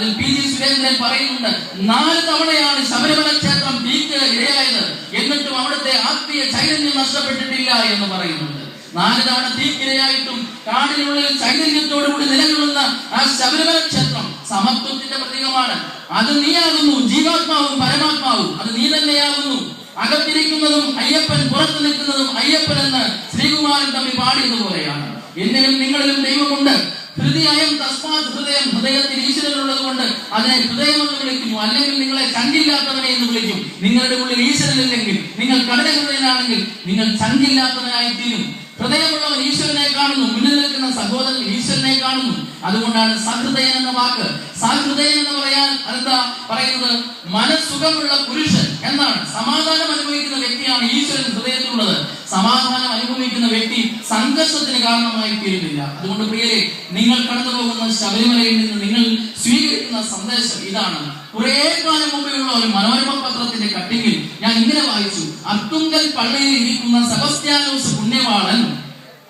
അതിൽ PG സുരേന്ദ്രൻ പറയുന്നുണ്ട്, 4 തവണയാണ് ശബരിമല ക്ഷേത്രം തീക്ക് ഇരയായത്, എന്നിട്ടും അവിടുത്തെ ആത്മീയ ചൈതന്യം നഷ്ടപ്പെട്ടിട്ടില്ല എന്ന് പറയുന്നുണ്ട്. 4 തവണ തീക്കിരയായിട്ടും കാടിനുള്ളിൽ ചൈതന്യത്തോടുകൂടി നിലകൊള്ളുന്ന ആ ശബരിമല ക്ഷേത്രം സമത്വത്തിന്റെ പ്രതീകമാണ്. അത് നീയാകുന്നു, ജീവാത്മാവും പരമാത്മാവും അത് നീ തന്നെയാകുന്നു. അകത്തിരിക്കുന്നതും അയ്യപ്പൻ, പുറത്തു നിൽക്കുന്നതും അയ്യപ്പൻ എന്ന് ശ്രീകുമാരൻ തമ്മിൽ പാടിയതുപോലെയാണ്. എന്നിലും നിങ്ങളിലും ദൈവമുണ്ട്. ഹൃദയം തസ്മാത് ഹൃദയം, ഹൃദയത്തിൽ ഈശ്വരനുള്ളത് കൊണ്ട് അതിനെ ഹൃദയമെന്ന് വിളിക്കുന്നു. അല്ലെങ്കിൽ നിങ്ങളെ ചങ്കില്ലാത്തവനെ എന്ന് വിളിക്കും. നിങ്ങളുടെ ഉള്ളിൽ ഈശ്വരനില്ലെങ്കിൽ, നിങ്ങൾ കടലഹൃദയനാണെങ്കിൽ നിങ്ങൾ ചങ്കില്ലാത്തവനായി തീരും. ഹൃദയമുള്ളവൻ ഈശ്വരനെ കാണുന്നു, മുന്നിൽ നിൽക്കുന്ന സഹോദരൻ ഈശ്വരനെ കാണുന്നു. അതുകൊണ്ടാണ് സഹൃദയൻ എന്ന വാക്ക്. സഹൃദയൻ എന്ന് പറയാൻ അതെന്താ പറയുന്നത്? മനസ്സുഖമുള്ള പുരുഷൻ എന്നാണ്. സമാധാനം അനുഭവിക്കുന്ന വ്യക്തിയാണ് ഈശ്വരൻ ഹൃദയത്തിലുള്ളത്. സമാധാനം അനുഭവിക്കുന്ന വ്യക്തി സംഘർഷത്തിന് കാരണമായി തീരുന്നില്ല. അതുകൊണ്ട് പ്രിയരെ, നിങ്ങൾ കടന്നു പോകുന്ന ശബരിമലയിൽ നിന്ന് നിങ്ങൾ സ്വീകരിക്കുന്ന സന്ദേശം ഇതാണ്. കുറെ കാലം മുമ്പെയുള്ള ഒരു മനോരമ പത്രത്തിന്റെ കട്ടിങ്ങിൽ ഞാൻ ഇങ്ങനെ വായിച്ചു: അർത്തുങ്കൽ പള്ളിയിൽ ഇരിക്കുന്ന സെബസ്ത്യാനോസ് പുണ്യവാളൻ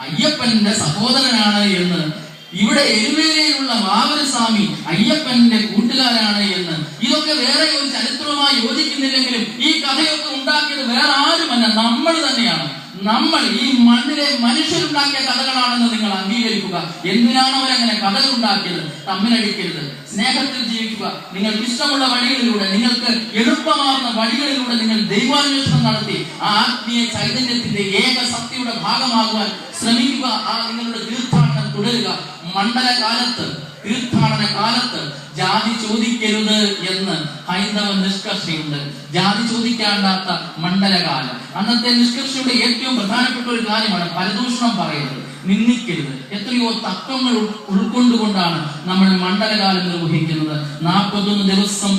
അയ്യപ്പന്റെ സഹോദരനാണ് എന്ന്, ഇവിടെ എരുവേലയിലുള്ള വാവരസ്വാമി അയ്യപ്പന്റെ കൂട്ടുകാരാണ് എന്ന്. ഇതൊക്കെ വേറെ ഒരു ചരിത്രവുമായി യോജിക്കുന്നില്ലെങ്കിലും ഈ കഥയൊക്കെ ഉണ്ടാക്കിയത് വേറെ ആരുമല്ല, നമ്മൾ തന്നെയാണ്. നമ്മൾ ഈ മണ്ണിലെ മനുഷ്യരുണ്ടാക്കിയ കഥകളാണെന്ന് നിങ്ങൾ അംഗീകരിക്കുക. എന്തിനാണ് അവരങ്ങനെ കഥകൾ ഉണ്ടാക്കിയത്? തമ്മിലടിക്കരുത്, സ്നേഹത്തിൽ ജീവിക്കുക. നിങ്ങൾക്ക് ഇഷ്ടമുള്ള വഴികളിലൂടെ, നിങ്ങൾക്ക് എളുപ്പമാർന്ന വഴികളിലൂടെ നിങ്ങൾ ദൈവാന്വേഷണം നടത്തി ആ ആത്മീയ ചൈതന്യത്തിന്റെ ഏക ശക്തിയുടെ ഭാഗമാകുവാൻ ശ്രമിക്കുക. ആ നിങ്ങളുടെ തീർത്ഥാടനം തുടരുക. മണ്ഡലകാലത്ത്, തീർത്ഥാടന കാലത്ത് ജാതി ചോദിക്കരുത് എന്ന് ഹൈന്ദവ നിഷ്കർഷയുണ്ട്. ജാതി ചോദിക്കാണ്ടാത്ത മണ്ഡലകാലം. അന്നത്തെ നിഷ്കർഷയുടെ ഏറ്റവും പ്രധാനപ്പെട്ട ഒരു കാര്യമാണ് പരദൂഷണം പറയരുത്, നിന്ദിക്കരുത്. എത്രയോ തത്വങ്ങൾ ഉൾക്കൊണ്ടുകൊണ്ടാണ് നമ്മൾ മണ്ഡലകാലം നിർവഹിക്കുന്നത്. 41 ദിവസം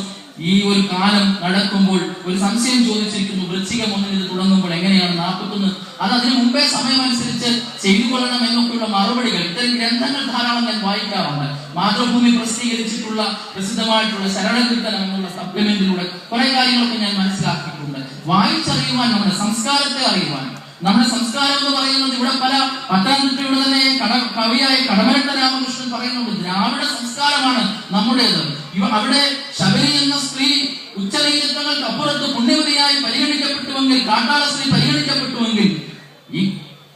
ഈ ഒരു കാലം നടക്കുമ്പോൾ ഒരു സംശയം ചോദിച്ചിരിക്കുന്നു. വൃശ്ചികം 1 ഇത് തുടങ്ങുമ്പോൾ എങ്ങനെയാണ് 41? അത് അതിനു മുമ്പേ സമയമനുസരിച്ച് ചെയ്തു കൊള്ളണം എന്നൊക്കെയുള്ള മറുപടികൾ, ഇത്തരം ഗ്രന്ഥങ്ങൾ ധാരാളം ഞാൻ വായിക്കാറുണ്ട്. മാതൃഭൂമി പ്രസിദ്ധീകരിച്ചിട്ടുള്ള പ്രസിദ്ധമായിട്ടുള്ള ശരണകീർത്തനം എന്നുള്ള സപ്ലിമെന്റിലൂടെ കുറെ കാര്യങ്ങളൊക്കെ ഞാൻ മനസ്സിലാക്കിയിട്ടുണ്ട്. വായിച്ചറിയുവാൻ, നമ്മുടെ സംസ്കാരത്തെ അറിയുവാൻ. നമ്മുടെ സംസ്കാരം എന്ന് പറയുന്നത് ഇവിടെ പല പത്തനംതിട്ടയുടെ തന്നെ കവിയായ കടമരട്ട രാമകൃഷ്ണൻ പറയുന്നുണ്ട്, ദ്രാവിഡ സംസ്കാരമാണ് നമ്മുടേത്. അവിടെ ശബരി എന്ന സ്ത്രീ ഉച്ചനീചത്വങ്ങൾക്ക് അപ്പുറത്ത് പുണ്യവതിയായി പരിഗണിക്കപ്പെട്ടുവെങ്കിൽ, കാട്ടാള സ്ത്രീ പരിഗണിക്കപ്പെട്ടുവെങ്കിൽ, ഈ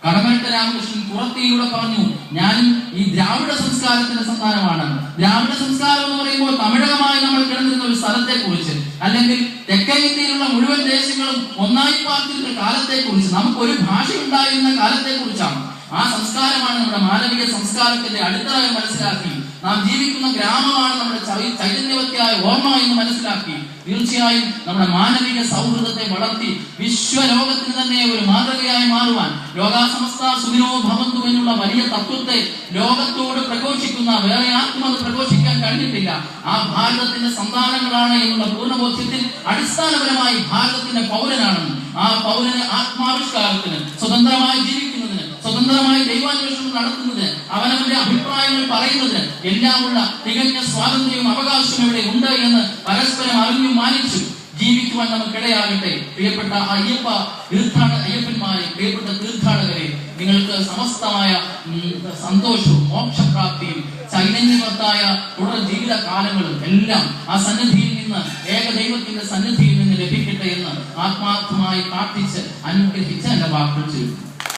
കടമരട്ട രാമകൃഷ്ണൻ പുറത്തിലൂടെ പറഞ്ഞു, ഞാനും ഈ ദ്രാവിഡ സംസ്കാരത്തിന്റെ സന്താനമാണ്. ദ്രാവിഡ സംസ്കാരം എന്ന് പറയുമ്പോൾ തമിഴകമായി നമ്മൾ കിടന്നിരുന്ന ഒരു സ്ഥലത്തെ കുറിച്ച്, അല്ലെങ്കിൽ തെക്കേ ഇന്ത്യയിലുള്ള മുഴുവൻ ദേശങ്ങളും ഒന്നായി പാർത്തിരുന്ന കാലത്തെ കുറിച്ച്, നമുക്ക് ഒരു ഭാഷ ഉണ്ടായിരുന്ന കാലത്തെ കുറിച്ചാണ്. ആ സംസ്കാരമാണ് നമ്മുടെ മാനവിക സംസ്കാരത്തിന്റെ അടിത്തറ മനസ്സിലാക്കി. നാം ജീവിക്കുന്ന ഗ്രാമമാണ് നമ്മുടെ ചൈതന്യവത്യായ ഓർമ്മ എന്ന് മനസ്സിലാക്കി തീർച്ചയായും നമ്മുടെ മാനവിക സൗഹൃദത്തെ വളർത്തി വിശ്വലോകത്തിന് തന്നെ ഒരു മാതൃകയായി മാറുവാൻ, ലോകാസമസ്ത സുഖിനോ ഭവന്തു എന്നുള്ള വലിയ തത്വത്തെ ലോകത്തോട് പ്രഘോഷിക്കുന്ന വേറെ ആർക്കും അത് പ്രഘോഷിക്കാൻ കഴിഞ്ഞിട്ടില്ല. ആ ഭാരതത്തിന്റെ സന്താനങ്ങളാണ് എന്നുള്ള പൂർണ്ണബോധ്യത്തിൽ അടിസ്ഥാനപരമായി ഭാരതത്തിന്റെ പൗരനാണെന്ന്, ആ പൗരന് ആത്മാവിഷ്കാരത്തിന്, സ്വതന്ത്രമായി ജീവിക്കുന്നതിന്, സ്വതന്ത്രമായി ദൈവാന്വേഷണം നടത്തുന്നതിന്, അവനവന്റെ അഭിപ്രായങ്ങൾ പറയുന്നതിന് എല്ലാമുള്ള തികഞ്ഞ സ്വാതന്ത്ര്യവും അവകാശവും ഇവിടെ ഉണ്ട് എന്ന് പരസ്പരം അറിഞ്ഞു മാനിച്ചു ജീവിക്കുവാൻ നമുക്കിടയാകട്ടെ. പ്രിയപ്പെട്ട അയ്യപ്പന്മാരെ, പ്രിയപ്പെട്ട തീർത്ഥാടകരെ, നിങ്ങൾക്ക് സമസ്തമായ സന്തോഷവും മോക്ഷപ്രാപ്തിയും ചൈതന്യവത്തായ തുടർ ജീവിത കാലങ്ങളും എല്ലാം ആ സന്നിധിയിൽ നിന്ന്, ഏകദൈവത്തിന്റെ സന്നിധിയിൽ നിന്ന് ലഭിക്കട്ടെ എന്ന് ആത്മാർത്ഥമായി പ്രാർത്ഥിച്ച് അനുഗ്രഹിച്ച് എന്റെ വാക്കുകൾ ചെയ്യും.